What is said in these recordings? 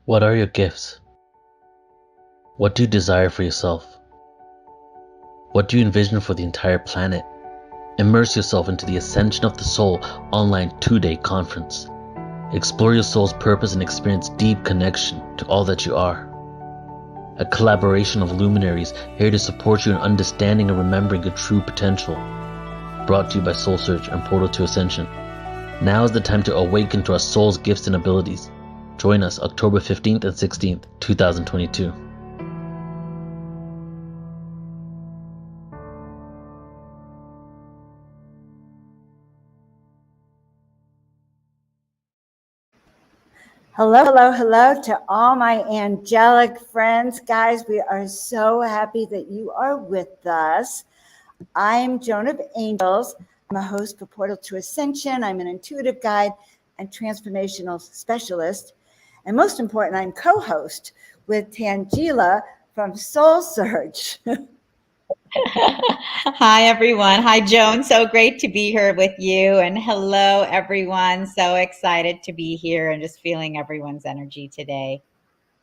What are your gifts? What do you desire for yourself? What do you envision for the entire planet? Immerse yourself into the Ascension of the Soul online 2-day conference. Explore your soul's purpose and experience deep connection to all that you are. A collaboration of luminaries here to support you in understanding and remembering your true potential. Brought to you by Soul Search and Portal to Ascension. Now is the time to awaken to our soul's gifts and abilities. Join us October 15th and 16th, 2022. Hello, hello, hello to all my angelic friends. Guys, we are so happy that you are with us. I'm Joan of Angels. I'm a host for Portal to Ascension. I'm an intuitive guide and transformational specialist. And most important, I'm co-host with Tanjila from Soul Search. Hi, everyone. Hi, Joan. So great to be here with you. And hello, everyone. So excited to be here and just feeling everyone's energy today.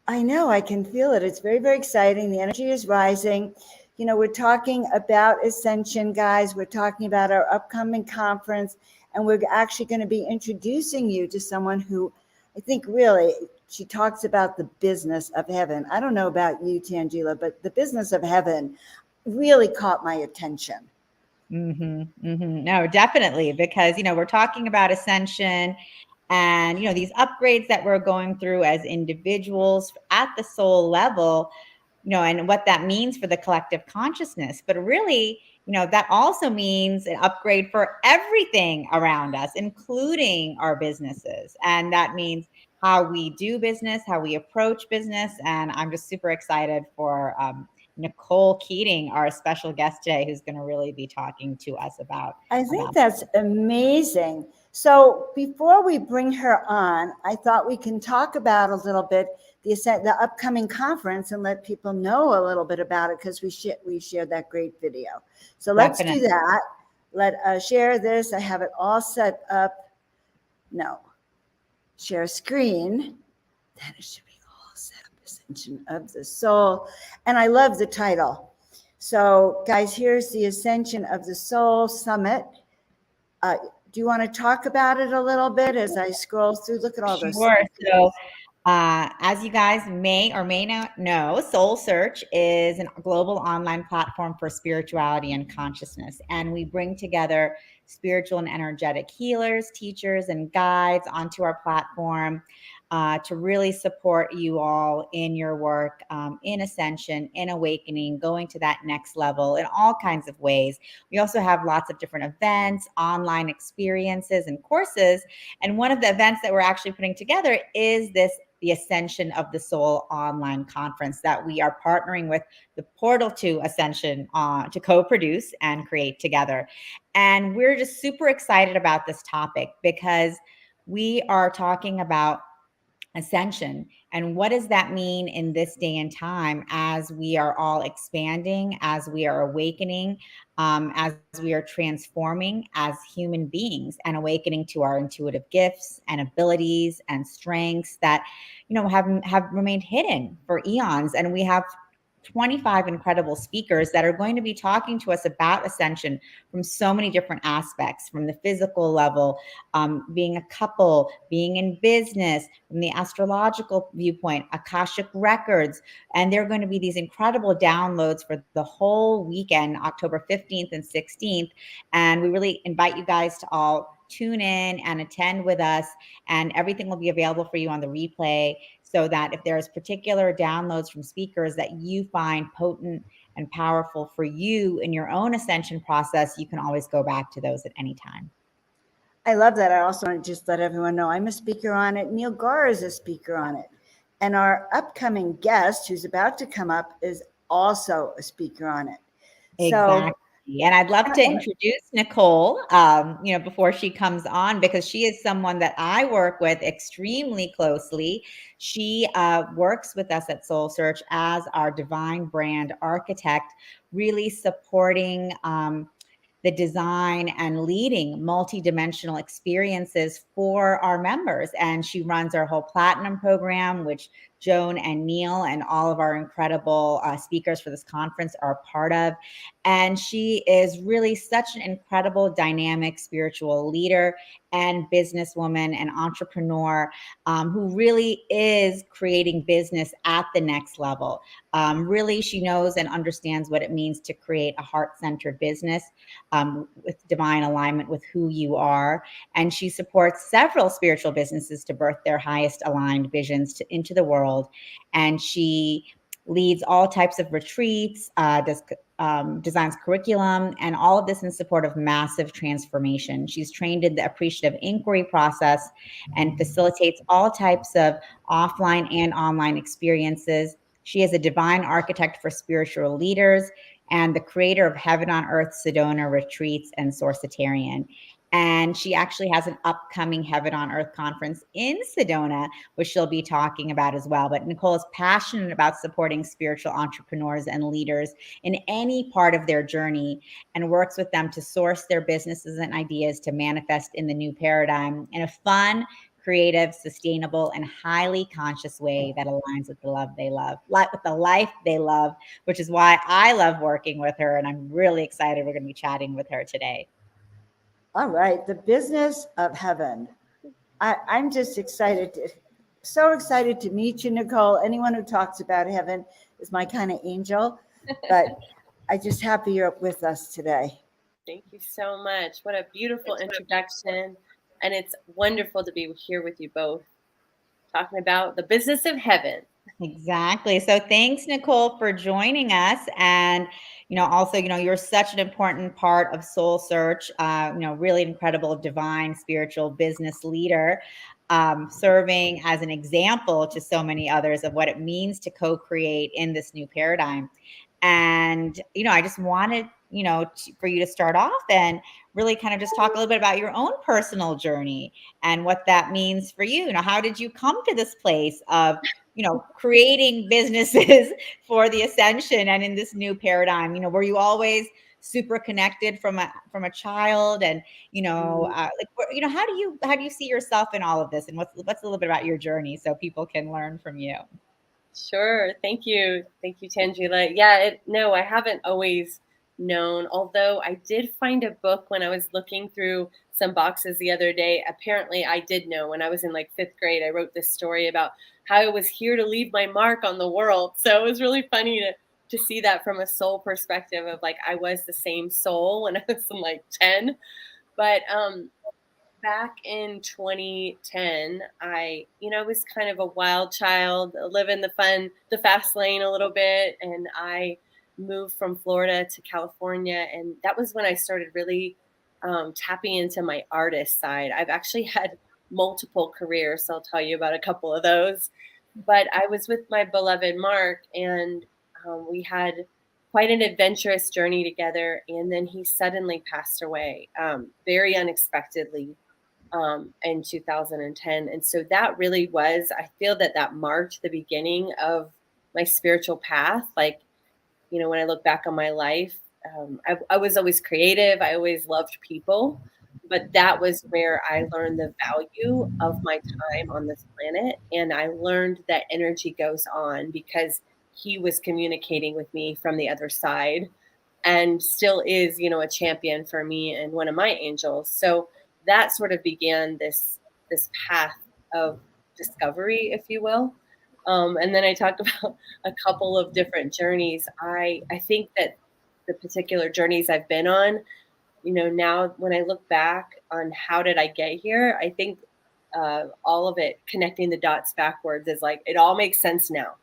I know, I can feel it. It's very, very exciting. The energy is rising. You know, we're talking about Ascension, guys. We're talking about our upcoming conference, and we're actually going to be introducing you to someone who I think really, she talks about the business of heaven. I don't know about you, Tanjila, but the business of heaven really caught my attention. No, definitely, because, we're talking about Ascension and, these upgrades that we're going through as individuals at the soul level, and what that means for the collective consciousness. But really, that also means an upgrade for everything around us, including our businesses. And that means how we do business, how we approach business. And I'm just super excited for Nicole Keating, our special guest today, who's going to really be talking to us about. I think that's amazing. So before we bring her on, I thought we can talk about a little bit the upcoming conference and let people know a little bit about it, because we shared that great video. So let's do that. Let us share this. I have it all set up. No, share screen. Then it should be all set up. Ascension of the Soul. And I love the title. So guys, here's the Ascension of the Soul Summit. Do you want to talk about it a little bit as I scroll through? Look at all those. Sure. So as you guys may or may not know, Soul Search is a global online platform for spirituality and consciousness. And we bring together spiritual and energetic healers, teachers, and guides onto our platform to really support you all in your work, in ascension, in awakening, going to that next level in all kinds of ways. We also have lots of different events, online experiences, and courses. And one of the events that we're actually putting together is the Ascension of the Soul online conference that we are partnering with the Portal to Ascension to co-produce and create together. And we're just super excited about this topic because we are talking about ascension. And what does that mean in this day and time as we are all expanding, as we are awakening, as we are transforming as human beings and awakening to our intuitive gifts and abilities and strengths that, have remained hidden for eons. And we have 25 incredible speakers that are going to be talking to us about ascension from so many different aspects, from the physical level, being a couple, being in business, from the astrological viewpoint, Akashic records. And there are going to be these incredible downloads for the whole weekend, October 15th and 16th. And we really invite you guys to all tune in and attend with us, and everything will be available for you on the replay, so that if there's particular downloads from speakers that you find potent and powerful for you in your own ascension process, you can always go back to those at any time. I love that. I also want to just let everyone know I'm a speaker on it. Neil Gar is a speaker on it. And our upcoming guest who's about to come up is also a speaker on it. Exactly. And I'd love to introduce Nicole, before she comes on, because she is someone that I work with extremely closely. She works with us at Soul Search as our divine brand architect, really supporting the design and leading multidimensional experiences for our members. And she runs our whole platinum program, which Joan and Neil and all of our incredible speakers for this conference are a part of. And she is really such an incredible, dynamic spiritual leader and businesswoman and entrepreneur who really is creating business at the next level. Really, she knows and understands what it means to create a heart-centered business with divine alignment with who you are. And she supports several spiritual businesses to birth their highest aligned visions into the world. And she leads all types of retreats, designs curriculum, and all of this in support of massive transformation. She's trained in the appreciative inquiry process and facilitates all types of offline and online experiences. She is a divine architect for spiritual leaders and the creator of Heaven on Earth Sedona retreats and Sourcitarian. And she actually has an upcoming Heaven on Earth conference in Sedona, which she'll be talking about as well. But Nicole is passionate about supporting spiritual entrepreneurs and leaders in any part of their journey and works with them to source their businesses and ideas to manifest in the new paradigm in a fun, creative, sustainable, and highly conscious way that aligns with the love they love, with the life they love, which is why I love working with her. And I'm really excited we're going to be chatting with her today. All right, the business of heaven. I'm just so excited to meet you, Nicole. Anyone who talks about heaven is my kind of angel, but I'm just happy you're with us today. Thank you so much. What a beautiful introduction. And it's wonderful to be here with you both, talking about the business of heaven. Exactly. So thanks, Nicole, for joining us. And, also, you're such an important part of Soul Search, really incredible, divine, spiritual business leader, serving as an example to so many others of what it means to co-create in this new paradigm. And, I just wanted, for you to start off and really kind of just talk a little bit about your own personal journey and what that means for you. How did you come to this place of, creating businesses for the Ascension and in this new paradigm? Were you always super connected from a child? And, how do you see yourself in all of this? And what's a little bit about your journey so people can learn from you? Sure. Thank you. Thank you, Tanjila. Yeah, no, I haven't always known, although I did find a book when I was looking through some boxes the other day. Apparently, I did know when I was in like 5th grade. I wrote this story about how I was here to leave my mark on the world. So it was really funny to see that from a soul perspective of like I was the same soul when I was in like 10. But back in 2010, I was kind of a wild child, living the fast lane a little bit. And I moved from Florida to California. And that was when I started really tapping into my artist side. I've actually had multiple careers, so I'll tell you about a couple of those. But I was with my beloved Mark, and we had quite an adventurous journey together. And then he suddenly passed away very unexpectedly in 2010. And so that really was, I feel that marked the beginning of my spiritual path. Like, when I look back on my life, I was always creative. I always loved people, but that was where I learned the value of my time on this planet. And I learned that energy goes on because he was communicating with me from the other side and still is, a champion for me and one of my angels. So that sort of began this path of discovery, if you will. And then I talked about a couple of different journeys. I think that the particular journeys I've been on, now when I look back on how did I get here, I think all of it, connecting the dots backwards, is like, it all makes sense now.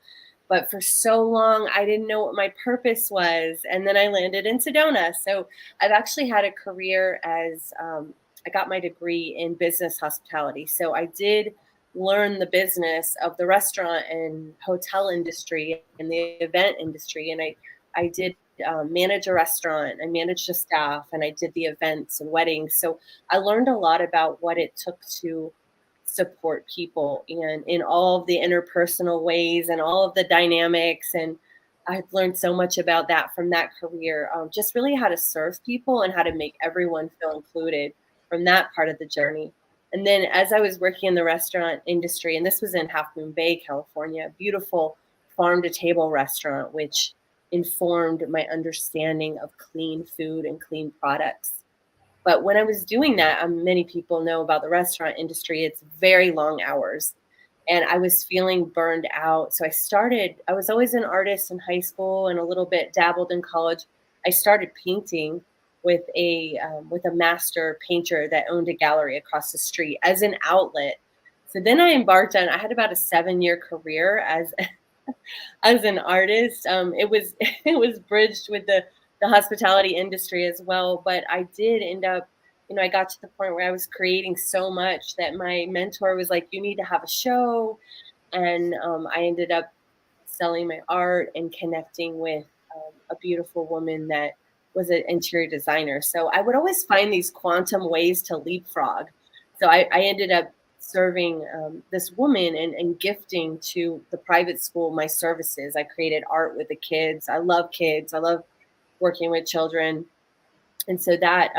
But for so long, I didn't know what my purpose was. And then I landed in Sedona. So I've actually had a career as I got my degree in business hospitality. So I did learn the business of the restaurant and hotel industry and the event industry. And I did manage a restaurant. I managed a staff, and I did the events and weddings. So I learned a lot about what it took to support people and in all of the interpersonal ways and all of the dynamics. And I've learned so much about that from that career, just really how to serve people and how to make everyone feel included from that part of the journey. And then as I was working in the restaurant industry, and this was in Half Moon Bay, California, a beautiful farm to table restaurant, which informed my understanding of clean food and clean products. But when I was doing that, many people know about the restaurant industry, it's very long hours. And I was feeling burned out. So I was always an artist in high school and a little bit dabbled in college. I started painting with a master painter that owned a gallery across the street as an outlet. So then I had about a 7-year career as as an artist. It was it was bridged with the hospitality industry as well, but I did end up, I got to the point where I was creating so much that my mentor was like, "You need to have a show," and I ended up selling my art and connecting with a beautiful woman that was an interior designer. So I would always find these quantum ways to leapfrog. So I ended up serving this woman and gifting to the private school my services. I created art with the kids. I love kids. I love working with children. And so that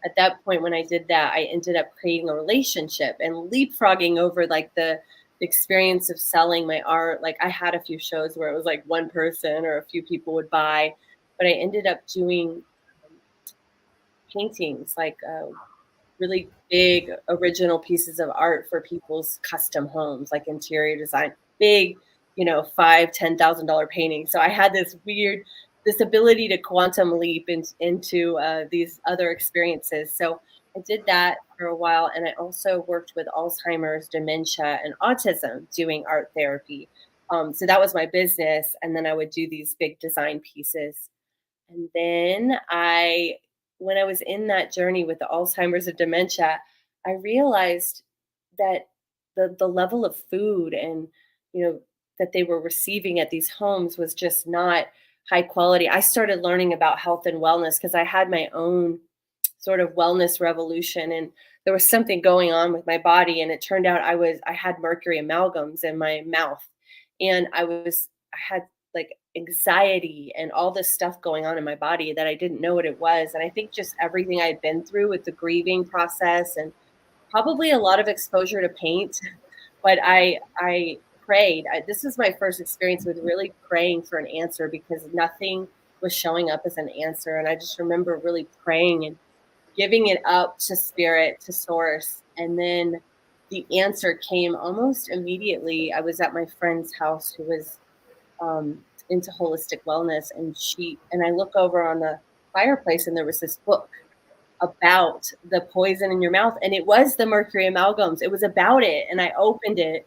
at that point when I did that, I ended up creating a relationship and leapfrogging over like the experience of selling my art. Like I had a few shows where it was like one person or a few people would buy, but I ended up doing paintings, like really big original pieces of art for people's custom homes, like interior design, big, $5,000-$10,000 paintings. So I had this ability to quantum leap into these other experiences. So I did that for a while, and I also worked with Alzheimer's, dementia, and autism doing art therapy. So that was my business, and then I would do these big design pieces. And then when I was in that journey with the Alzheimer's and dementia, I realized that the level of food and, that they were receiving at these homes was just not high quality. I started learning about health and wellness because I had my own sort of wellness revolution, and there was something going on with my body, and it turned out I had mercury amalgams in my mouth, and I had like anxiety and all this stuff going on in my body that I didn't know what it was. And I think just everything I had been through with the grieving process and probably a lot of exposure to paint, but I prayed. This is my first experience with really praying for an answer because nothing was showing up as an answer. And I just remember really praying and giving it up to spirit, to source. And then the answer came almost immediately. I was at my friend's house who was into holistic wellness, and I look over on the fireplace and there was this book about the poison in your mouth, and it was the mercury amalgams. It was about it, and I opened it,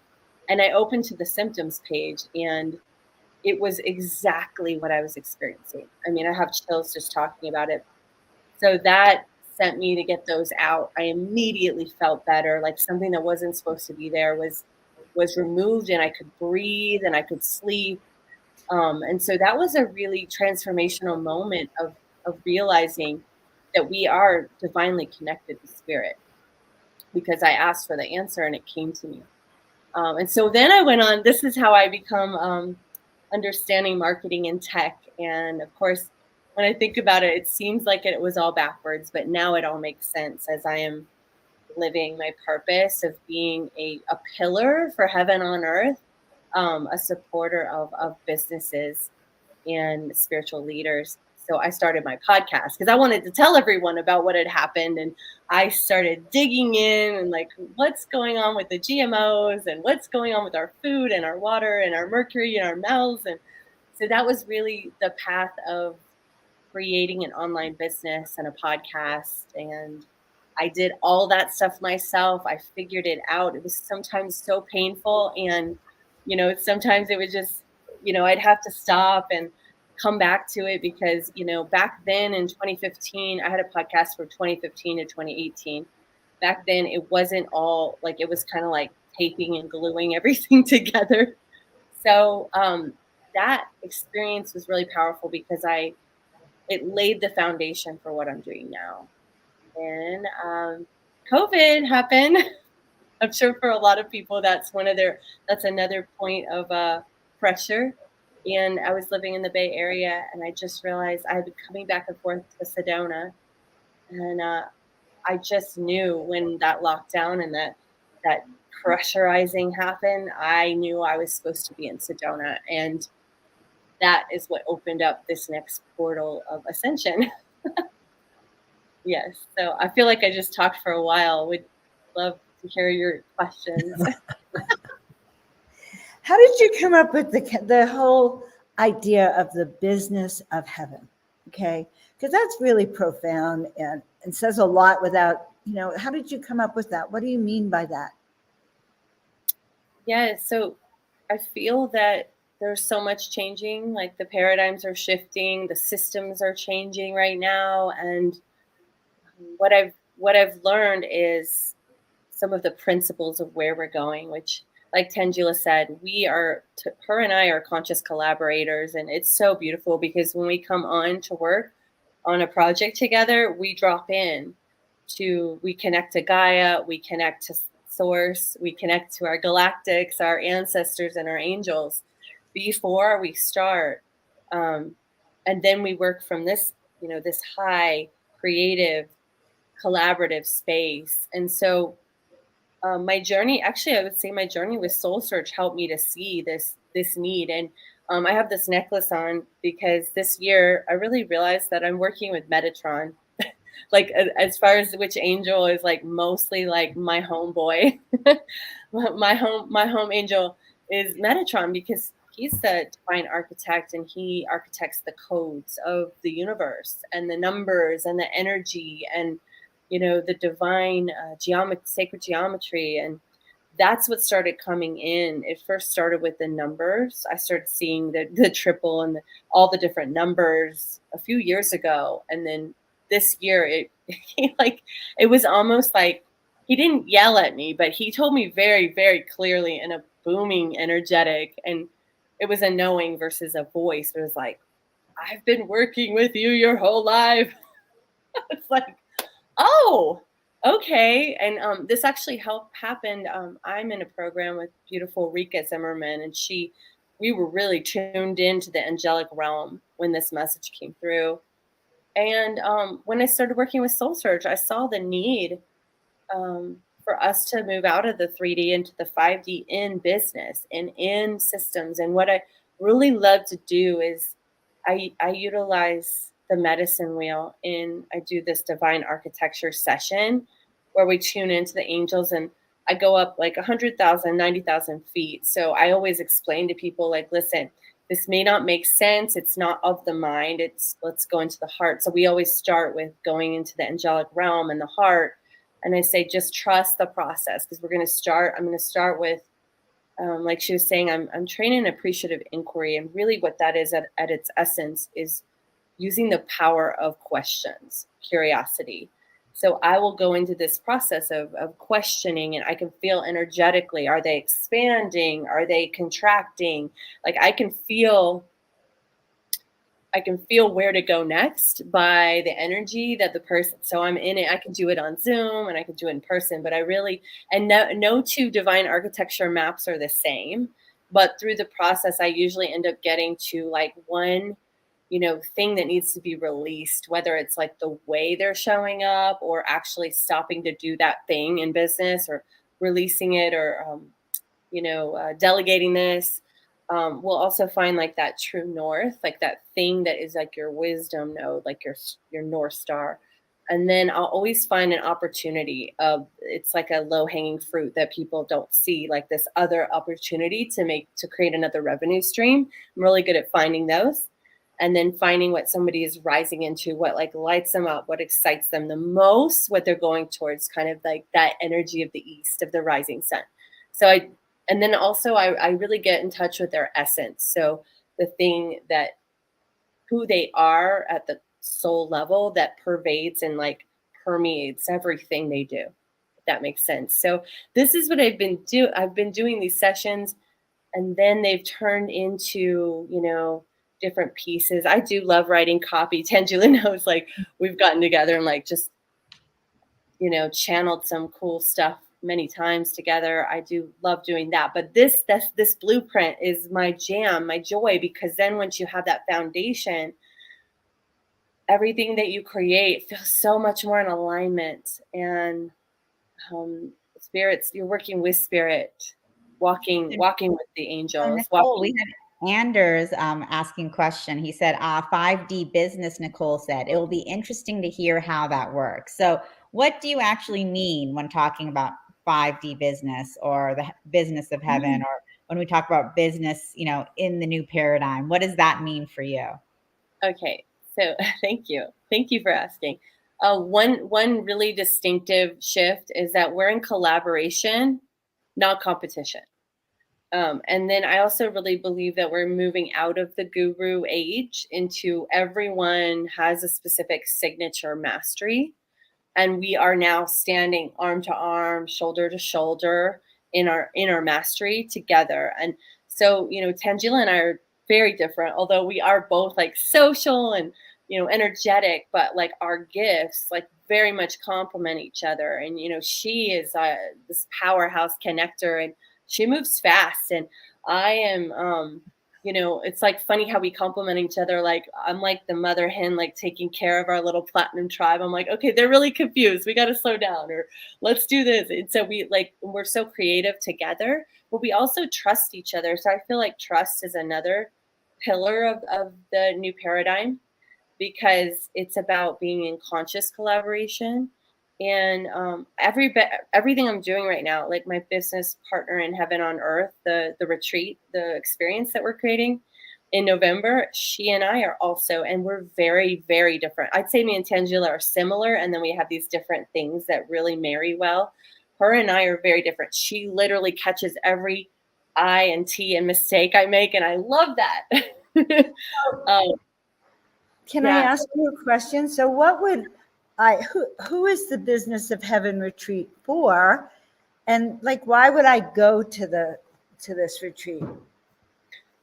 and I opened to the symptoms page, and it was exactly what I was experiencing. I mean, I have chills just talking about it. So that sent me to get those out. I immediately felt better, like something that wasn't supposed to be there was removed, and I could breathe and I could sleep. And so that was a really transformational moment of realizing that we are divinely connected to spirit, because I asked for the answer and it came to me. And so then I went on, this is how I become understanding marketing and tech. And of course, when I think about it, it seems like it was all backwards, but now it all makes sense as I am living my purpose of being a pillar for heaven on earth, a supporter of businesses and spiritual leaders. So I started my podcast because I wanted to tell everyone about what had happened. And I started digging in and like, what's going on with the GMOs and what's going on with our food and our water and our mercury in our mouths. And so that was really the path of creating an online business and a podcast. And I did all that stuff myself. I figured it out. It was sometimes so painful. And, sometimes it was just, I'd have to stop and come back to it because, back then in 2015, I had a podcast from 2015 to 2018. Back then, it wasn't all like, it was kind of like taping and gluing everything together. So that experience was really powerful because it laid the foundation for what I'm doing now. And COVID happened. I'm sure for a lot of people, that's another point of pressure. And I was living in the Bay Area, and I just realized I had been coming back and forth to Sedona, and I just knew when that lockdown and that pressurizing happened, I knew I was supposed to be in Sedona. And that is what opened up this next portal of Ascension. Yes. So I feel like I just talked for a while. Would love to hear your questions. How did you come up with the whole idea of the business of heaven? Okay, because that's really profound and says a lot without, how did you come up with that? What do you mean by that? Yeah, so I feel that there's so much changing, like the paradigms are shifting, the systems are changing right now, and what I've learned is some of the principles of where we're going, which, like Tanjila said, her and I are conscious collaborators, and it's so beautiful because when we come on to work on a project together, we drop in we connect to Gaia, we connect to Source, we connect to our galactics, our ancestors, and our angels before we start, and then we work from this, this high creative collaborative space. And so my journey, actually, I would say my journey with Soul Search helped me to see this need. And I have this necklace on because this year I really realized that I'm working with Metatron. Like as far as which angel is like mostly like my homeboy. my home angel is Metatron because he's the divine architect and he architects the codes of the universe and the numbers and the energy and the divine sacred geometry. And that's what started coming in. It first started with the numbers. I started seeing the triple and all the different numbers a few years ago. And then this year, it was almost like he didn't yell at me, but he told me very, very clearly in a booming, energetic, and it was a knowing versus a voice. It was like, I've been working with you your whole life. It's like, oh, okay. And this actually happened. I'm in a program with beautiful Rika Zimmerman, and we were really tuned into the angelic realm when this message came through. And when I started working with Soul Search, I saw the need for us to move out of the 3D into the 5D in business and in systems. And what I really love to do is I utilize the medicine wheel and I do this divine architecture session where we tune into the angels, and I go up like 100,000, 90,000 feet. So I always explain to people like, listen, this may not make sense. It's not of the mind. Let's go into the heart. So we always start with going into the angelic realm and the heart. And I say, just trust the process because I'm going to start with, like she was saying, I'm training appreciative inquiry. And really what that is at its essence is using the power of questions, curiosity. So I will go into this process of questioning, and I can feel energetically, are they expanding? Are they contracting? Like I can feel where to go next by the energy that the person, so I'm in it. I can do it on Zoom and I can do it in person, but no two divine architecture maps are the same, but through the process, I usually end up getting to like one thing that needs to be released, whether it's like the way they're showing up or actually stopping to do that thing in business or releasing it or, delegating this. We'll also find like that true north, like that thing that is like your wisdom node, like your North Star. And then I'll always find an opportunity it's like a low hanging fruit that people don't see, like this other opportunity to create another revenue stream. I'm really good at finding those. And then finding what somebody is rising into, what like lights them up, what excites them the most, what they're going towards, kind of like that energy of the east, of the rising sun. And then also I really get in touch with their essence. So the thing who they are at the soul level that pervades and like permeates everything they do, if that makes sense. So this is what I've been doing these sessions, and then they've turned into, different pieces. I do love writing copy. Tanjila knows, like we've gotten together and like just, channeled some cool stuff many times together. I do love doing that. But this blueprint is my jam, my joy, because then once you have that foundation, everything that you create feels so much more in alignment. And spirits, you're working with spirit, walking with the So angels, Nicole, we walking. had Anders asking question. He said, 5D business, Nicole said. It will be interesting to hear how that works. So what do you actually mean when talking about 5D business or the business of heaven, or when we talk about business, in the new paradigm? What does that mean for you? Okay, so thank you. Thank you for asking. One really distinctive shift is that we're in collaboration, not competition. And then I also really believe that we're moving out of the guru age into everyone has a specific signature mastery. And we are now standing arm to arm, shoulder to shoulder in our mastery together. And so, Tanjila and I are very different, although we are both like social and, energetic, but like our gifts like very much complement each other. And, she is this powerhouse connector, and she moves fast. And I am, it's like funny how we complement each other. Like I'm like the mother hen, like taking care of our little platinum tribe. I'm like, okay, they're really confused. We got to slow down, or let's do this. And so we're so creative together, but we also trust each other. So I feel like trust is another pillar of the new paradigm, because it's about being in conscious collaboration. And everything I'm doing right now, like my business partner in Heaven on Earth, the retreat, the experience that we're creating in November, she and I are also, and we're very, very different. I'd say me and Tanjila are similar, and then we have these different things that really marry well. Her and I are very different. She literally catches every I and T and mistake I make, and I love that. Can I ask you a question? So what would who is the Business of Heaven retreat for? And like, why would I go to this retreat?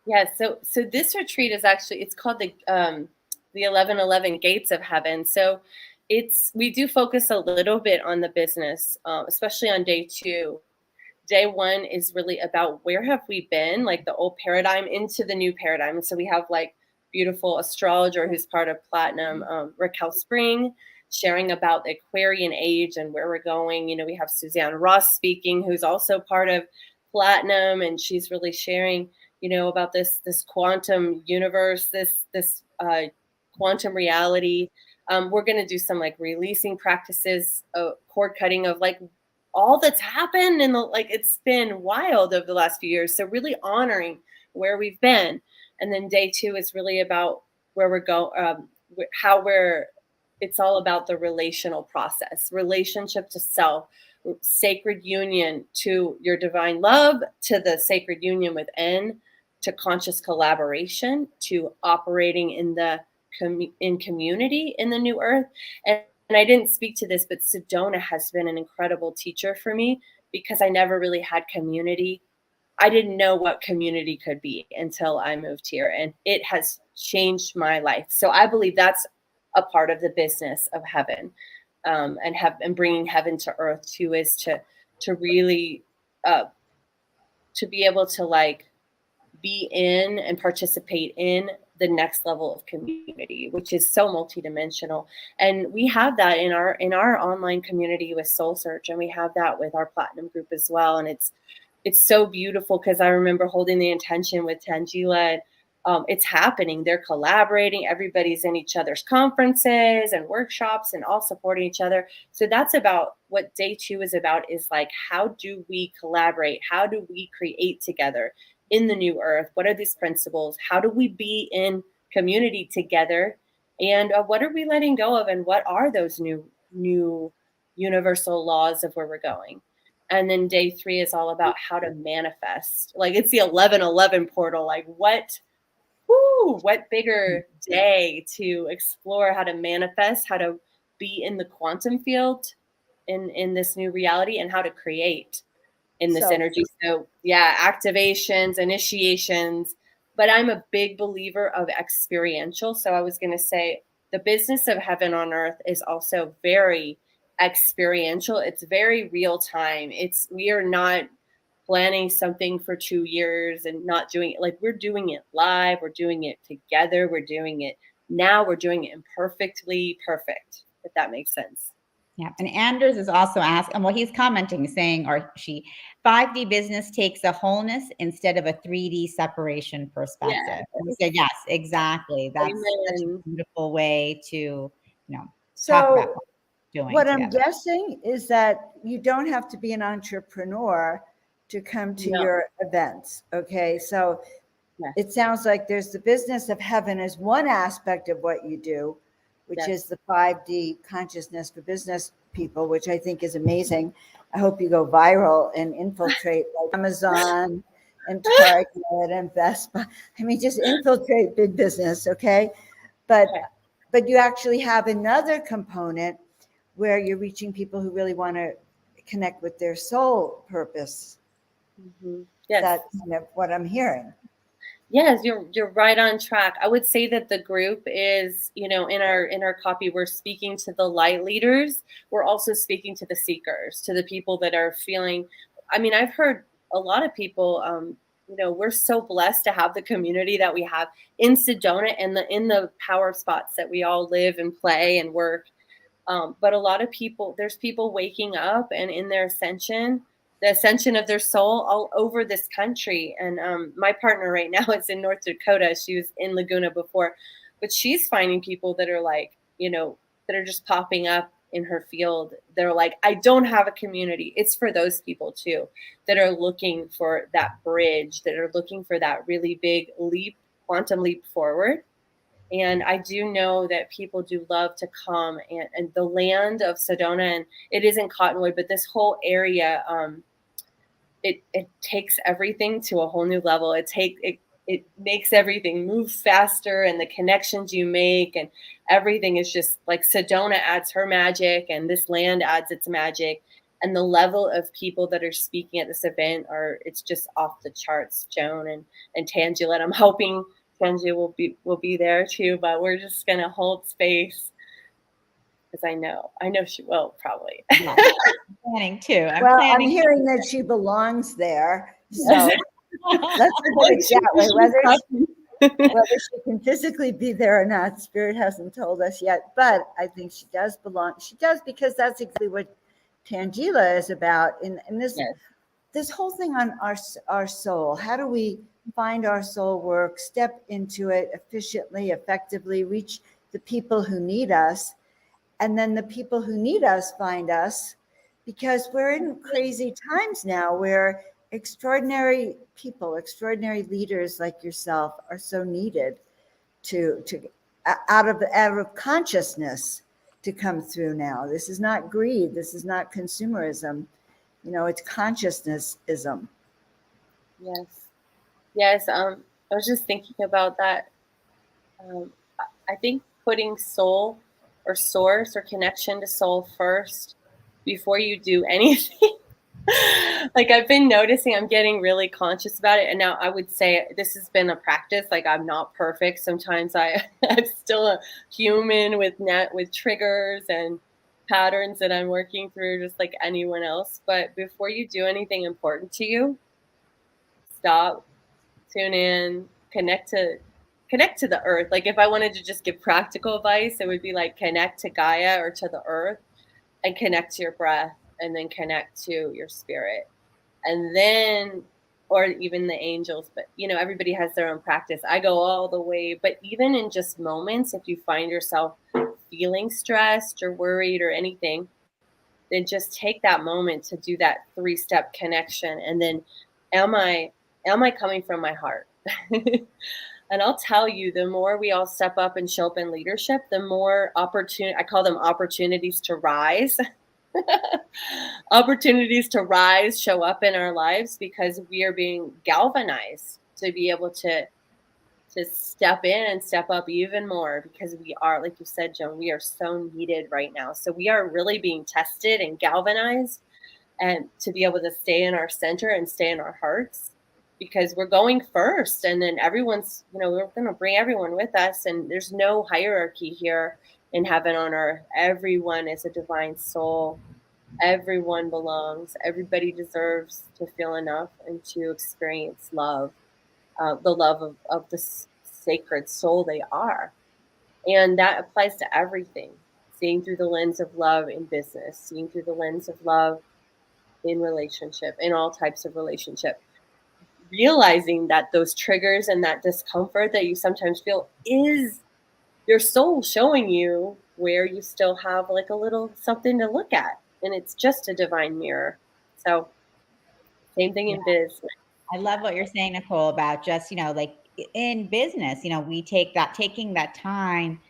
Yeah, so this retreat is actually, it's called the 1111 Gates of Heaven. So we do focus a little bit on the business, especially on day 2. Day 1 is really about where have we been, like the old paradigm into the new paradigm. And so we have like beautiful astrologer who's part of Platinum, Raquel Spring, sharing about the Aquarian age and where we're going. We have Suzanne Ross speaking, who's also part of Platinum, and she's really sharing, about this quantum universe, this quantum reality. We're going to do some like releasing practices, cord cutting of like all that's happened, and it's been wild over the last few years. So really honoring where we've been. And then day 2 is really about where we're going, it's all about the relational process, relationship to self, sacred union to your divine love, to the sacred union within, to conscious collaboration, to operating in community in the new earth. And I didn't speak to this, but Sedona has been an incredible teacher for me, because I never really had community. I didn't know what community could be until I moved here, and it has changed my life. So I believe that's a part of the business of heaven, and bringing heaven to earth too, is to really to be able to like be in and participate in the next level of community, which is so multidimensional. And we have that in our online community with Soul Search, and we have that with our Platinum group as well. And it's so beautiful, because I remember holding the intention with Tanjila. It's happening. They're collaborating. Everybody's in each other's conferences and workshops and all supporting each other. So that's about what day 2 is about, is like, how do we collaborate? How do we create together in the new earth? What are these principles? How do we be in community together? And what are we letting go of? And what are those new universal laws of where we're going? And then day 3 is all about how to manifest. Like, it's the 1111 portal. Like, what bigger day to explore how to manifest, how to be in the quantum field in this new reality, and how to create in this energy. So yeah, activations, initiations, but I'm a big believer of experiential. So I was going to say the business of heaven on earth is also very experiential. It's very real time. We are not planning something for 2 years and not doing it. Like, we're doing it live. We're doing it together. We're doing it now we're doing it imperfectly perfect, if that makes sense. Yeah. And Anders is also asking, well, he's commenting saying, or she, 5D business takes a wholeness instead of a 3D separation perspective. Yeah. And we said, yes, exactly. That's such a Amen. beautiful way to, talk So about what we're doing what I'm together. guessing is that you don't have to be an entrepreneur to come to No. your events. Okay. So Yeah. it sounds like there's the business of heaven as one aspect of what you do, which Yes. is the 5D consciousness for business people, which I think is amazing. I hope you go viral and infiltrate like Amazon and Target and Best Buy. I mean, just infiltrate big business, okay? But you actually have another component where you're reaching people who really want to connect with their soul purpose. Mm-hmm. Yes. That's kind of what I'm hearing. Yes, you're right on track. I would say that the group is, in our copy, we're speaking to the light leaders. We're also speaking to the seekers, to the people that are feeling. I mean, I've heard a lot of people. We're so blessed to have the community that we have in Sedona and in the power spots that we all live and play and work. But a lot of people, there's people waking up and in their ascension, the ascension of their soul all over this country. And my partner right now is in North Dakota. She was in Laguna before, but she's finding people that are like, that are just popping up in her field. They're like, I don't have a community. It's for those people too, that are looking for that bridge, that are looking for that really big leap, quantum leap forward. And I do know that people do love to come and the land of Sedona, and it isn't Cottonwood, but this whole area, it takes everything to a whole new level. It makes everything move faster, and the connections you make and everything is just like Sedona adds her magic and this land adds its magic. And the level of people that are speaking at this event it's just off the charts, Joan and Tanjila. I'm hoping Tanjila will be there too, but we're just gonna hold space because I know she will probably. Yeah, I'm planning too. I'm hearing that she belongs there. So let's put it that way. Whether she can physically be there or not, Spirit hasn't told us yet. But I think she does belong. She does, because that's exactly what Tanjila is about. In this this whole thing on our soul. How do we find our soul work, step into it efficiently, effectively, reach the people who need us, and then the people who need us find us, because we're in crazy times now where extraordinary people, extraordinary leaders like yourself are so needed to out of consciousness to come through now. This is not greed. This is not consumerism. It's consciousnessism. Yes. I was just thinking about that. I think putting soul or source or connection to soul first before you do anything. Like I've been noticing, I'm getting really conscious about it. And now I would say this has been a practice. Like I'm not perfect. Sometimes I'm still a human with triggers and patterns that I'm working through, just like anyone else. But before you do anything important to you, stop, tune in, connect to the earth. Like if I wanted to just give practical advice, it would be like connect to Gaia or to the earth, and connect to your breath, and then connect to your spirit, and then, or even the angels. But everybody has their own practice. I go all the way, but even in just moments, if you find yourself feeling stressed or worried or anything, then just take that moment to do that 3-step connection. And then am I coming from my heart? And I'll tell you, the more we all step up and show up in leadership, the more I call them opportunities to rise. Opportunities to rise show up in our lives because we are being galvanized to be able to step in and step up even more, because we are, like you said, Joan, we are so needed right now. So we are really being tested and galvanized, and to be able to stay in our center and stay in our hearts, because we're going first, and then everyone's, we're going to bring everyone with us, and there's no hierarchy here in heaven on earth. Everyone is a divine soul. Everyone belongs. Everybody deserves to feel enough and to experience love, the love of the sacred soul they are. And that applies to everything. Seeing through the lens of love in business, seeing through the lens of love in relationship, in all types of relationship. Realizing that those triggers and that discomfort that you sometimes feel is your soul showing you where you still have like a little something to look at. And it's just a divine mirror. So, same thing Yeah. in biz. I love what you're saying, Nicole, about just, like in business, we taking that time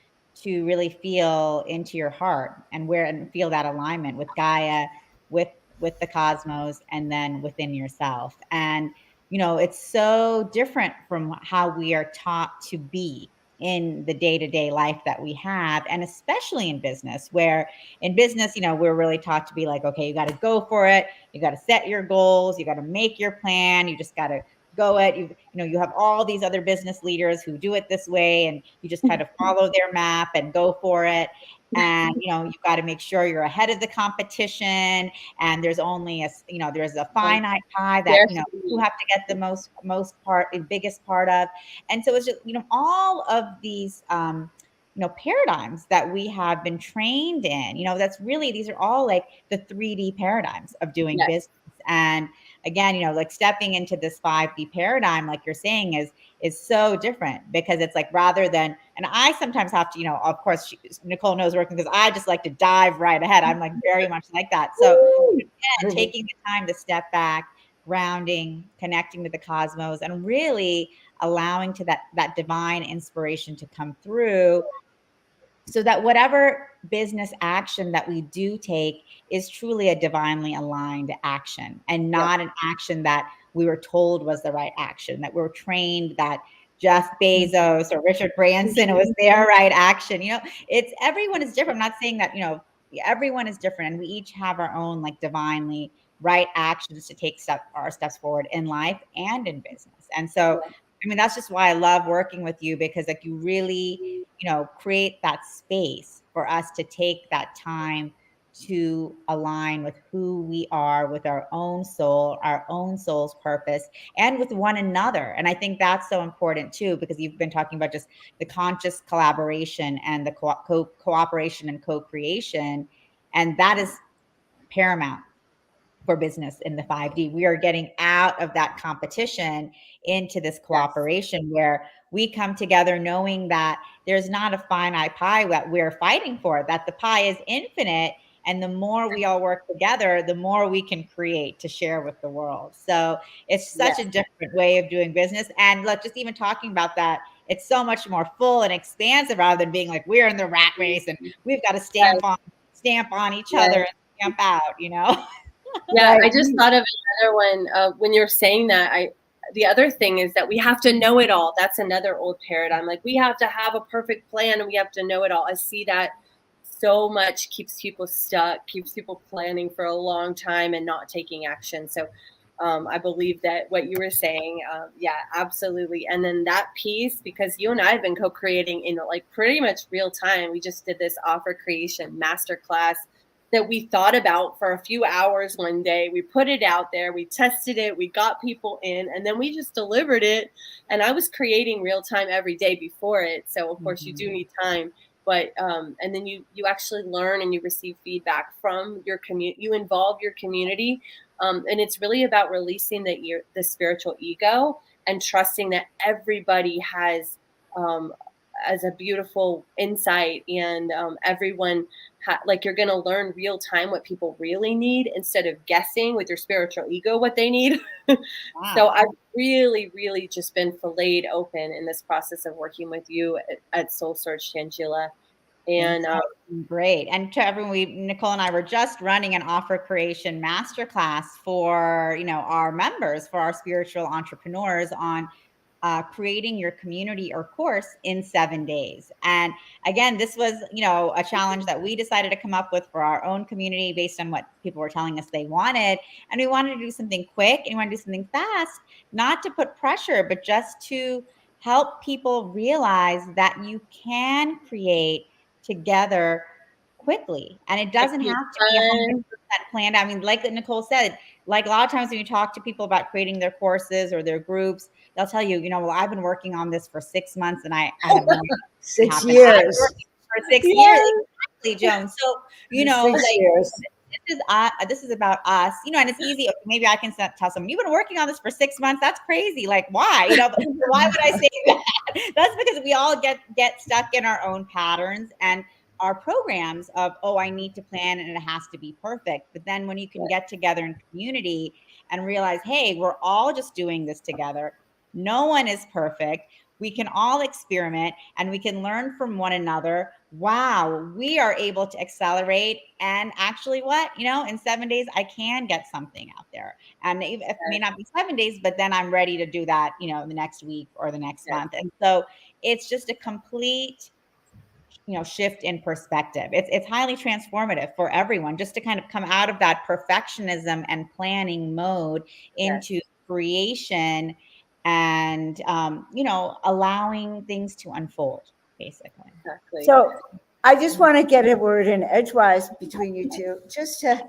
to really feel into your heart and feel that alignment with Gaia, with the cosmos, and then within yourself. And, it's so different from how we are taught to be in the day-to-day life that we have, and especially in business, where in business, we're really taught to be like, okay, you got to go for it. You got to set your goals. You got to make your plan. You just got to go it. You have all these other business leaders who do it this way, and you just kind of follow their map and go for it. And you've got to make sure you're ahead of the competition. And there's only there's a finite pie that you have to get the biggest part of. And so it's just all of these paradigms that we have been trained in. That's really, these are all like the 3D paradigms of doing business. And again, like stepping into this 5D paradigm, like you're saying, is so different, because it's like, rather than, and I sometimes have to, of course, Nicole knows working, because I just like to dive right ahead. I'm like very much like that. So again, taking the time to step back, grounding, connecting with the cosmos, and really allowing to that divine inspiration to come through, so that whatever business action that we do take is truly a divinely aligned action, and not an action that we were told was the right action, that we were trained that Jeff Bezos or Richard Branson was their right action. It's, everyone is different. I'm not saying that, everyone is different, and we each have our own like divinely right actions to take our steps forward in life and in business. And so, I mean, that's just why I love working with you, because like you really, create that space for us to take that time to align with who we are, with our own soul, our own soul's purpose, and with one another. And I think that's so important too, because you've been talking about just the conscious collaboration and the cooperation and co-creation. And that is paramount for business in the 5D. We are getting out of that competition into this cooperation, where we come together knowing that there's not a finite pie that we're fighting for, that the pie is infinite. And the more we all work together, the more we can create to share with the world. So it's such a different way of doing business. And look, just even talking about that, it's so much more full and expansive, rather than being like, we're in the rat race and we've got to stamp on each other and stamp out, Yeah, I just thought of another one when you're saying that. The other thing is that we have to know it all. That's another old paradigm. Like, we have to have a perfect plan and we have to know it all. I see that so much keeps people stuck, keeps people planning for a long time and not taking action. So I believe that what you were saying, yeah, absolutely. And then that piece, because you and I have been co-creating in like pretty much real time. We just did this offer creation masterclass that we thought about for a few hours one day. We put it out there, we tested it, we got people in, and then we just delivered it. And I was creating real time every day before it. So of course you do need time, but and then you actually learn and you receive feedback from your community. You involve your community, and it's really about releasing the spiritual ego and trusting that everybody has as a beautiful insight, and everyone like, you're going to learn real time what people really need instead of guessing with your spiritual ego what they need. Wow. So I've really, really just been filleted open in this process of working with you at Soul Search, Tanjila. And great. And to everyone, Nicole and I were just running an offer creation masterclass for, our members, for our spiritual entrepreneurs, on creating your community or course in 7 days. And again, this was, a challenge that we decided to come up with for our own community based on what people were telling us they wanted. And we wanted to do something quick, and we wanted to do something fast, not to put pressure, but just to help people realize that you can create together quickly. And it doesn't have to be 100% planned. I mean, like Nicole said, like a lot of times when you talk to people about creating their courses or their groups, they'll tell you, well, I've been working on this for 6 months and I have no idea what 6 happened. I've been years. working for 6 years. Yes. Exactly, Joan. So, 6 years. this is about us, and it's easy. Maybe I can tell someone, you've been working on this for 6 months. That's crazy. Like, why? But why would I say that? That's because we all get stuck in our own patterns and our programs of, oh, I need to plan and it has to be perfect. But then when you can get together in community and realize, hey, we're all just doing this together. No one is perfect. We can all experiment and we can learn from one another. Wow, we are able to accelerate. And actually, in 7 days, I can get something out there. And it may not be 7 days, but then I'm ready to do that, the next week or the next month. And so it's just a complete, shift in perspective. It's highly transformative for everyone, just to kind of come out of that perfectionism and planning mode into creation and allowing things to unfold, basically. Exactly. So I just want to get a word in edgewise between you two, just to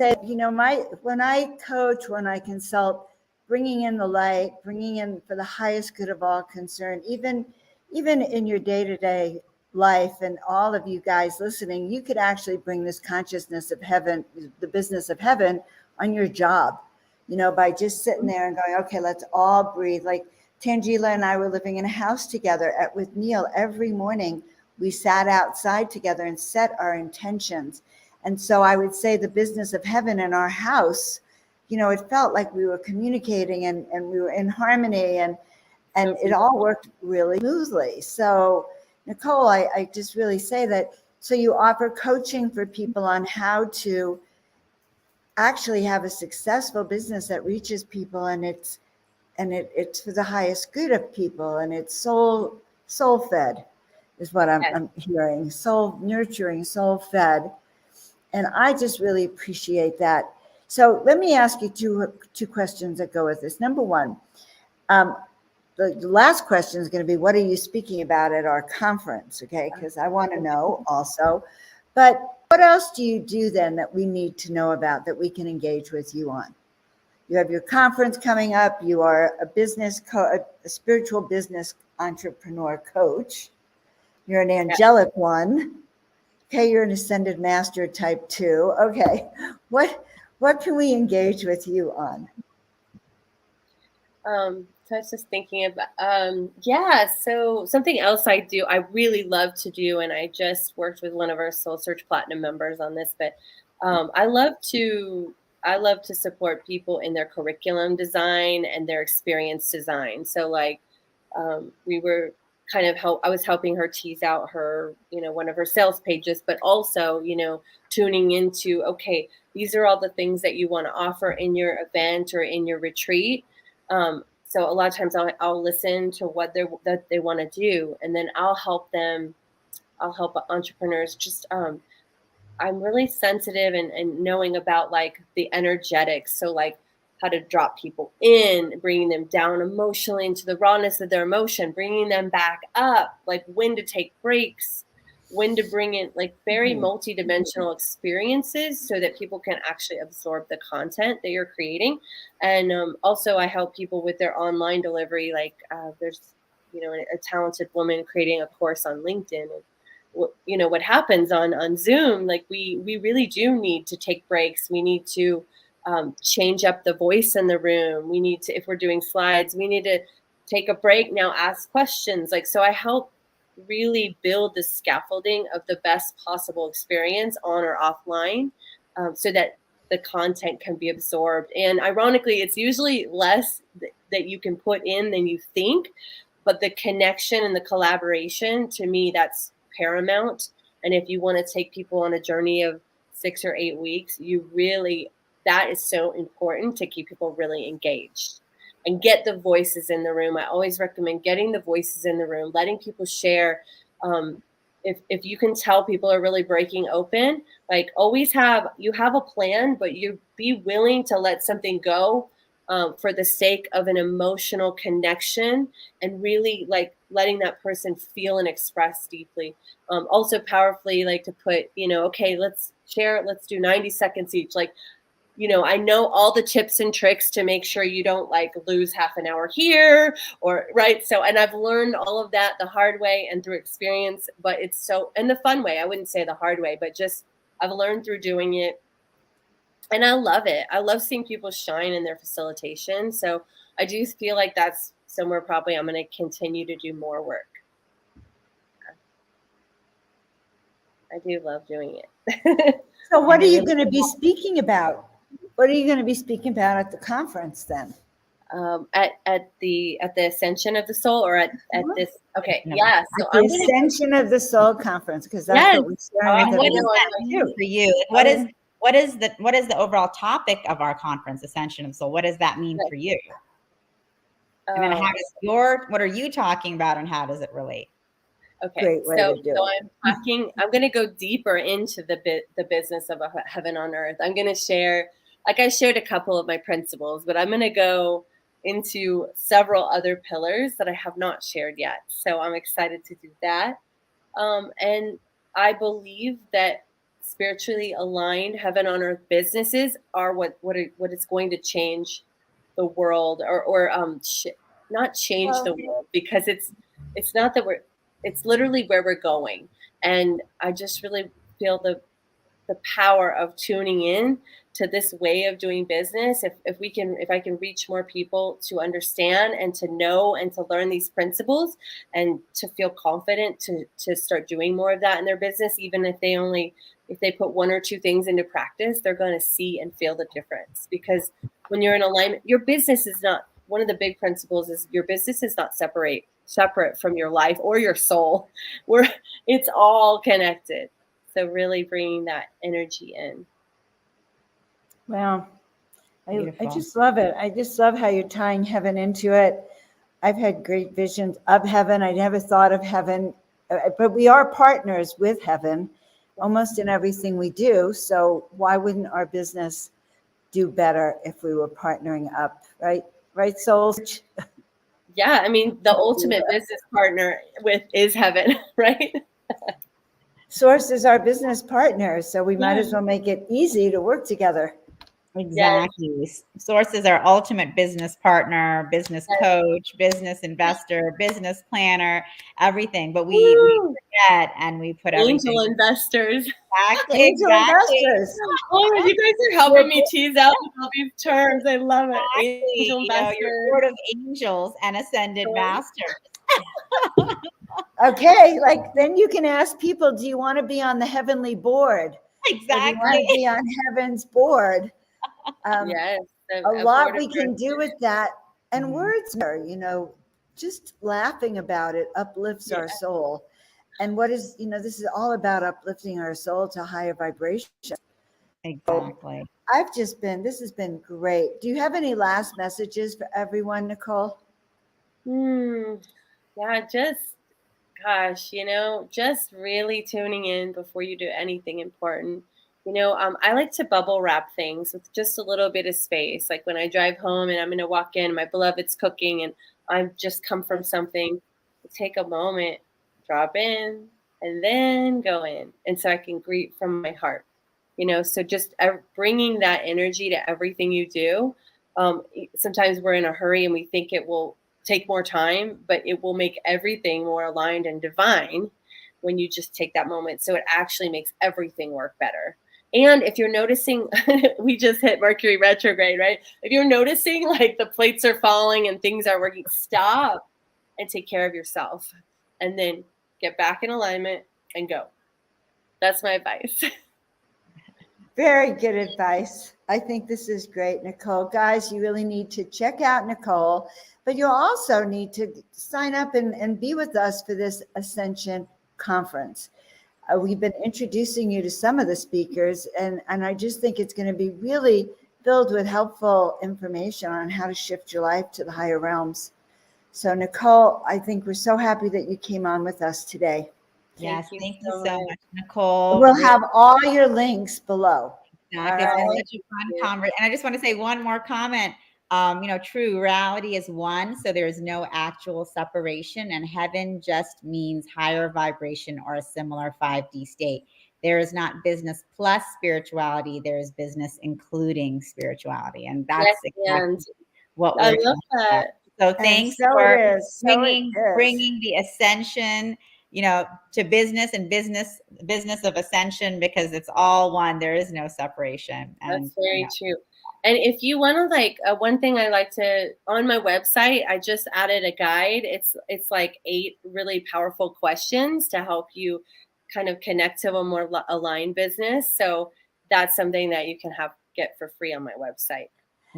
say, when I coach, when I consult, bringing in the light, bringing in for the highest good of all concerned, even in your day-to-day life, and all of you guys listening, you could actually bring this consciousness of heaven, the business of heaven, on your job, by just sitting there and going, okay, let's all breathe. Like Tanjila and I were living in a house together with Neil. Every morning we sat outside together and set our intentions. And so I would say the business of heaven in our house, it felt like we were communicating and we were in harmony, and it all worked really smoothly. So Nicole, I just really say that. So you offer coaching for people on how to actually have a successful business that reaches people, and it's for the highest good of people, and it's soul fed is what I'm hearing. Soul nurturing, soul fed. And I just really appreciate that. So let me ask you two questions that go with this. Number one, the last question is going to be, what are you speaking about at our conference? Okay, because I want to know also. But what else do you do then that we need to know about, that we can engage with you on? You have your conference coming up. You are a spiritual business entrepreneur coach. You're an angelic one. Okay, you're an ascended master type 2. Okay, what can we engage with you on? So I was just thinking about, so something else I really love to do, and I just worked with one of our Soul Search Platinum members on this, but I love to support people in their curriculum design and their experience design. So like, we were I was helping her tease out her, one of her sales pages, but also, tuning into, okay, these are all the things that you want to offer in your event or in your retreat. So a lot of times I'll listen to what they want to do, and then I'll help entrepreneurs. Just, I'm really sensitive and knowing about like the energetics. So like how to drop people in, bringing them down emotionally into the rawness of their emotion, bringing them back up, like when to take breaks, when to bring in like very multidimensional experiences so that people can actually absorb the content that you're creating. And also I help people with their online delivery. Like there's, a talented woman creating a course on LinkedIn. And what happens on Zoom, like we really do need to take breaks. We need to change up the voice in the room. We need to, if we're doing slides, we need to take a break now, ask questions. Like, so I help really build the scaffolding of the best possible experience on or offline, so that the content can be absorbed. And ironically, it's usually less that you can put in than you think, but the connection and the collaboration, to me, that's paramount. And if you want to take people on a journey of 6 or 8 weeks, that is so important to keep people really engaged and get the voices in the room. I always recommend getting the voices in the room, letting people share. If you can tell people are really breaking open, like always you have a plan, but you be willing to let something go for the sake of an emotional connection, and really like letting that person feel and express deeply. Also powerfully, like to put, okay, let's share it. Let's do 90 seconds each. Like I know all the tips and tricks to make sure you don't like lose half an hour here or right. So, and I've learned all of that the hard way and through experience, but it's so, in the fun way. I wouldn't say the hard way, but just I've learned through doing it. And I love it. I love seeing people shine in their facilitation. So I do feel like that's somewhere probably I'm going to continue to do more work. I do love doing it. So what are you going to be speaking about? What are you going to be speaking about at the conference then? At the Ascension of the Soul, or at this? Okay, yeah. So at the Ascension of the Soul conference, because that's what we're sharing. What does that mean for you? What is the overall topic of our conference, Ascension of the Soul? What does that mean for you? And then what are you talking about, and how does it relate? Okay, so I'm going to go deeper into the business of a heaven on earth. I'm going to share, like I shared a couple of my principles, but I'm going to go into several other pillars that I have not shared yet. So I'm excited to do that. And I believe that spiritually aligned heaven on earth businesses are what is going to change the world, or not change the world, because it's not that it's literally where we're going. And I just really feel the power of tuning in to this way of doing business. If I can reach more people to understand and to know and to learn these principles and to feel confident to start doing more of that in their business, even if they put one or two things into practice, they're going to see and feel the difference. Because when you're in alignment, your business is not, one of the big principles is your business is not separate from your life or your soul, where it's all connected. So really bringing that energy in. Wow. I just love it. I just love how you're tying heaven into it. I've had great visions of heaven. I never thought of heaven, but we are partners with heaven almost in everything we do. So why wouldn't our business do better if we were partnering up, right? Right, souls? Yeah, I mean, the ultimate business partner is heaven, right? Source is our business partner, so we might as well make it easy to work together. Exactly. Yes. Source is our ultimate business partner, business coach, business investor, business planner, everything. But we forget and we put angel investors. Angel investors. Oh, you guys are helping me tease out all these terms. I love it. Angel investors. Your board of angels and ascended masters. Okay, like then you can ask people, do you want to be on the heavenly board? Exactly. Or do you want to be on heaven's board? Yes. A lot we can do with that. And words are, just laughing about it uplifts our soul. And this is all about uplifting our soul to higher vibration. Exactly. This has been great. Do you have any last messages for everyone, Nicole? Yeah, just really tuning in before you do anything important. I like to bubble wrap things with just a little bit of space. Like when I drive home and I'm going to walk in, my beloved's cooking and I've just come from something, take a moment, drop in, and then go in. And so I can greet from my heart, so just bringing that energy to everything you do. Sometimes we're in a hurry and we think it will take more time, but it will make everything more aligned and divine when you just take that moment. So it actually makes everything work better. And if you're noticing, we just hit Mercury retrograde, right? If you're noticing like the plates are falling and things are working, stop and take care of yourself and then get back in alignment and go. That's my advice. Very good advice. I think this is great, Nicole. Guys, you really need to check out Nicole, but you also need to sign up and be with us for this Ascension conference. We've been introducing you to some of the speakers, and I just think it's going to be really filled with helpful information on how to shift your life to the higher realms. So, Nicole, I think we're so happy that you came on with us today. Yes, thank you so much, Nicole. We'll have all your links below. Exactly. It's been such a fun conversation. And I just want to say one more comment. True reality is one, so there is no actual separation, and heaven just means higher vibration or a similar 5D state. There is not business plus spirituality. There is business including spirituality. And Yes, that's and exactly what I we're love talking about. that. So And thanks so it for is. So it is. bringing the ascension, to business and business of ascension, because it's all one. There is no separation. And That's very true. And if you want to one thing I like to on my website, I just added a guide. It's like 8 really powerful questions to help you kind of connect to a more aligned business. So that's something that you can get for free on my website.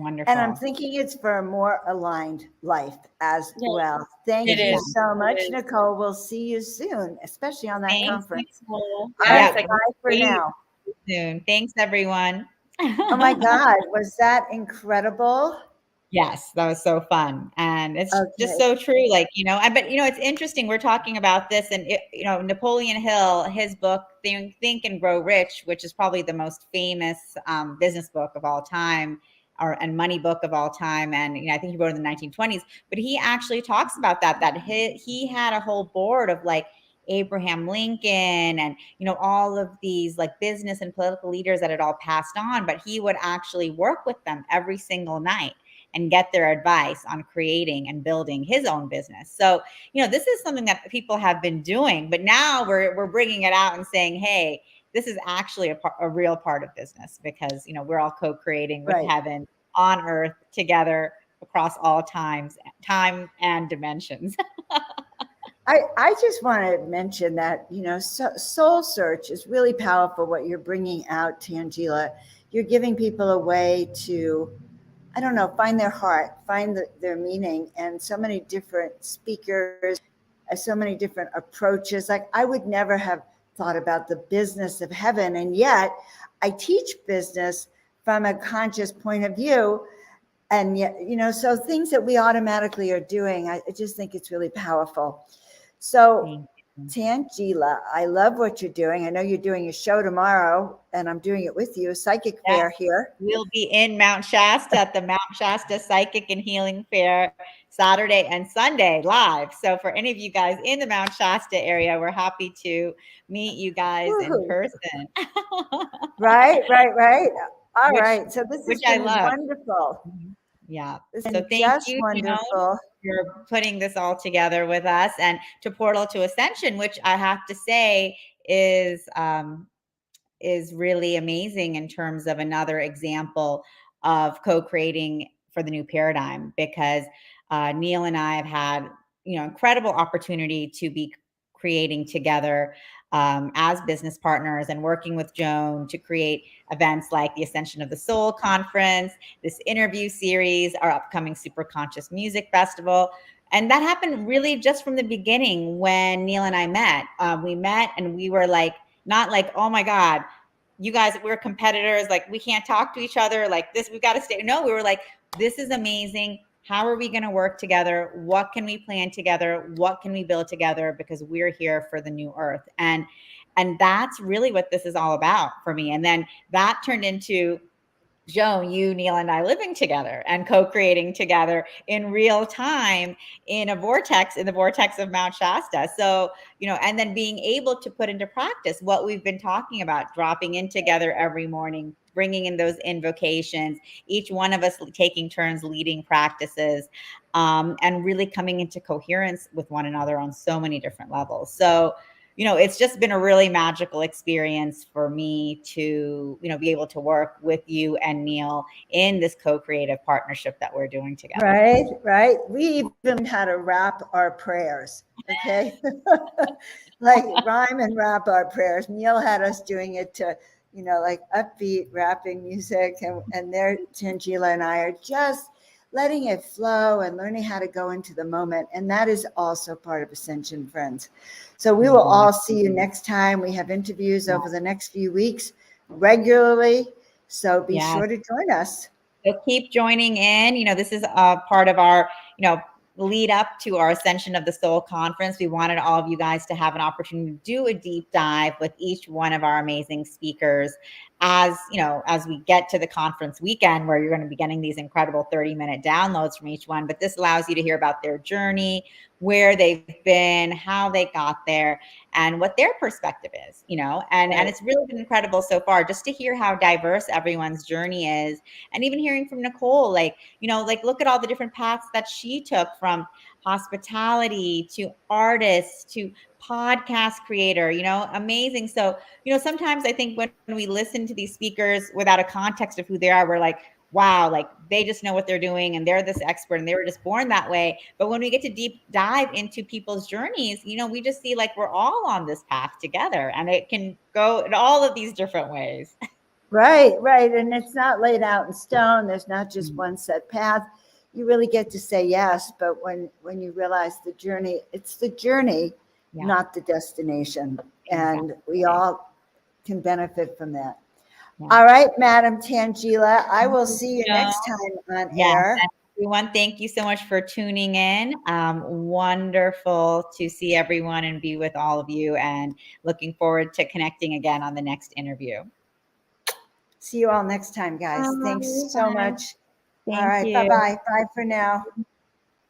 wonderful. And I'm thinking it's for a more aligned life as Yeah, well. Thank it you is. so much, It is. Nicole. We'll see you soon, especially on that Thanks, conference. Nicole. All right, Yes, bye for now. Soon. Thanks, everyone. Oh my God, was that incredible? Yes, that was so fun. And it's just Okay. so true. Like, but it's interesting. We're talking about this, and Napoleon Hill, his book, Think and Grow Rich, which is probably the most famous business book of all time, and money book of all time. And, I think he wrote it in the 1920s, but he actually talks about that he had a whole board of like Abraham Lincoln and, all of these like business and political leaders that had all passed on, but he would actually work with them every single night and get their advice on creating and building his own business. So, this is something that people have been doing, but now we're bringing it out and saying, hey, this is actually a real part of business, because, we're all co-creating with heaven on earth together across all time and dimensions. I just want to mention that, Soul Search is really powerful, what you're bringing out, Tanjila. You're giving people a way to, I don't know, find their heart, find their meaning, and so many different speakers, so many different approaches. Like I would never have thought about the business of heaven, and yet I teach business from a conscious point of view. And yet, so things that we automatically are doing, I just think it's really powerful. So, Tanjila, I love what you're doing. I know you're doing a show tomorrow, and I'm doing it with you, Psychic Fair here. We'll be in Mount Shasta at the Mount Shasta Psychic and Healing Fair Saturday and Sunday live. So for any of you guys in the Mount Shasta area, we're happy to meet you guys in person. Right. All right. So this has been wonderful. Yeah. So thank you, wonderful. Joan, for putting this all together with us, and to Portal to Ascension, which I have to say is really amazing in terms of another example of co-creating for the new paradigm, because Neil and I have had, incredible opportunity to be creating together as business partners, and working with Joan to create events like the Ascension of the Soul Conference, this interview series, our upcoming Super Conscious Music Festival. And that happened really just from the beginning when Neil and I met. We met and we were like, not like, oh my God, you guys, we're competitors. Like we can't talk to each other like this. We've got to stay. No, we were like, this is amazing. How are we going to work together? What can we plan together? What can we build together? Because we're here for the new earth. And that's really what this is all about for me. And then that turned into Joan, you, Neil, and I living together and co-creating together in real time in the vortex of Mount Shasta. So, and then being able to put into practice what we've been talking about, dropping in together every morning, bringing in those invocations, each one of us taking turns leading practices, and really coming into coherence with one another on so many different levels. So, it's just been a really magical experience for me to, be able to work with you and Neil in this co-creative partnership that we're doing together. Right. We even had to rap our prayers. Okay. Like rhyme and rap our prayers. Neil had us doing it to, like upbeat rapping music. And there, Tanjila and I are just letting it flow and learning how to go into the moment. And that is also part of Ascension, friends. So we will all see you next time. We have interviews over the next few weeks regularly. So be sure to join us. So keep joining in. This is a part of our, lead up to our Ascension of the Soul conference. We wanted all of you guys to have an opportunity to do a deep dive with each one of our amazing speakers as you know, as we get to the conference weekend where you're going to be getting these incredible 30-minute downloads from each one, but this allows you to hear about their journey, where they've been, how they got there, and what their perspective is, you know, and it's really been incredible so far just to hear how diverse everyone's journey is. And even hearing from Nicole, like, you know, like look at all the different paths that she took, from hospitality to artist to podcast creator, you know, amazing. So, you know, sometimes I think when we listen to these speakers without a context of who they are, we're like, wow, like they just know what they're doing and they're this expert and they were just born that way. But when we get to deep dive into people's journeys, you know, we just see like we're all on this path together, and it can go in all of these different ways. Right, right. And it's not laid out in stone. There's not just one set path. You really get to say yes, but when you realize the journey, it's the journey, not the destination. And we all can benefit from that. Yeah. All right, Madam Tanjila, I will see you next time on air. Everyone, thank you so much for tuning in. Wonderful to see everyone and be with all of you, and looking forward to connecting again on the next interview. See you all next time, guys. Thanks so much. Thank all right, you. bye-bye. Bye for now.